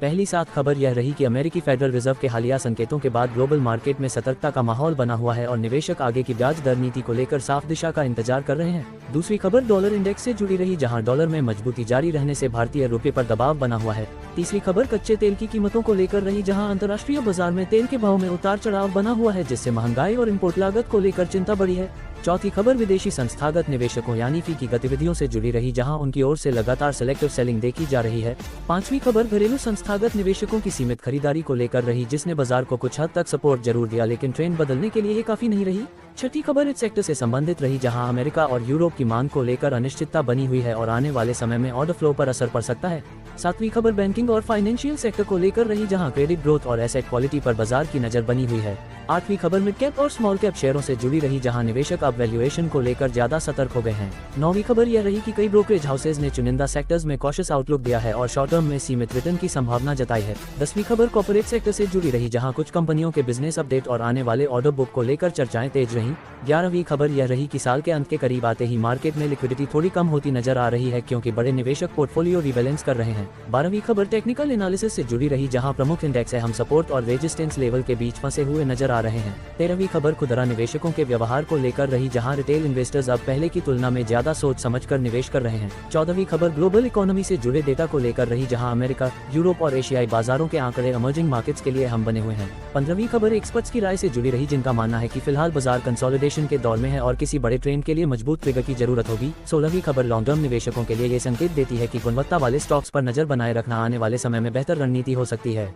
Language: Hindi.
पहली 7 खबर यह रही कि अमेरिकी फेडरल रिजर्व के हालिया संकेतों के बाद ग्लोबल मार्केट में सतर्कता का माहौल बना हुआ है और निवेशक आगे की ब्याज दर नीति को लेकर साफ दिशा का इंतजार कर रहे हैं। दूसरी खबर डॉलर इंडेक्स से जुड़ी रही, जहां डॉलर में मजबूती जारी रहने से भारतीय रुपये पर दबाव बना हुआ है। तीसरी खबर कच्चे तेल की कीमतों को लेकर रही, जहां अंतर्राष्ट्रीय बाजार में तेल के भाव में उतार चढ़ाव बना हुआ है, जिससे महंगाई और इम्पोर्ट लागत को लेकर चिंता बढ़ी है। चौथी खबर विदेशी संस्थागत निवेशकों यानी फी की गतिविधियों से जुड़ी रही, जहां उनकी ओर से लगातार सेलेक्टिव सेलिंग देखी जा रही है। पांचवी खबर घरेलू संस्थागत निवेशकों की सीमित खरीदारी को लेकर रही, जिसने बाजार को कुछ हद तक सपोर्ट जरूर दिया, लेकिन ट्रेंड बदलने के लिए ये काफी नहीं रही। छठी खबर इस सेक्टर से संबंधित रही, जहां अमेरिका और यूरोप की मांग को लेकर अनिश्चितता बनी हुई है और आने वाले समय में ऑर्डर फ्लो पर असर पड़ सकता है। सातवीं खबर बैंकिंग और फाइनेंशियल सेक्टर को लेकर रही, जहां क्रेडिट ग्रोथ और एसेट क्वालिटी पर बाजार की नजर बनी हुई है। आठवीं खबर मिड कैप और स्मॉल कैप शेयरों से जुड़ी रही, जहां निवेशक अब वैल्यूएशन को लेकर ज्यादा सतर्क हो गए हैं। नौवीं खबर यह रही कि कई ब्रोकरेज हाउसेज ने चुनिंदा सेक्टर्स में कॉशियस आउटलुक दिया है और शॉर्ट टर्म में सीमित रिटर्न की संभावना जताई है। 10वीं खबर कॉर्पोरेट सेक्टर से जुड़ी रही, जहां कुछ कंपनियों के बिजनेस अपडेट और आने वाले ऑर्डर बुक को लेकर चर्चाएं तेज रहीं। 11वीं खबर यह रही कि साल के अंत के करीब आते ही मार्केट में लिक्विडिटी थोड़ी कम होती नजर आ रही है, क्योंकि बड़े निवेशक पोर्टफोलियो रीबैलेंस कर रहे हैं। 12वीं खबर टेक्निकल एनालिसिस से जुड़ी रही, जहां प्रमुख इंडेक्स हम सपोर्ट और रेजिस्टेंस लेवल के बीच फंसे हुए नजर आ रहे हैं। 13वीं खबर खुदरा निवेशकों के व्यवहार को लेकर रही, जहां रिटेल इन्वेस्टर्स अब पहले की तुलना में ज्यादा सोच समझकर निवेश कर रहे हैं। 14वीं खबर ग्लोबल इकोनॉमी से जुड़े डेटा को लेकर रही, जहां अमेरिका, यूरोप और एशियाई बाजारों के आंकड़े इमर्जिंग मार्केट्स के लिए हम बने हुए हैं। 15वीं खबर एक्सपर्ट्स की राय से जुड़ी रही, जिनका मानना है कि फिलहाल बाजार कंसोलिडेशन के दौर में है और किसी बड़े ट्रेंड के लिए मजबूत ट्रिगर की जरूरत होगी। 16वीं खबर लॉन्ग टर्म निवेशकों के लिए ये संकेत देती है कि गुणवत्ता वाले स्टॉक्स पर नजर बनाए रखना आने वाले समय में बेहतर रणनीति हो सकती है।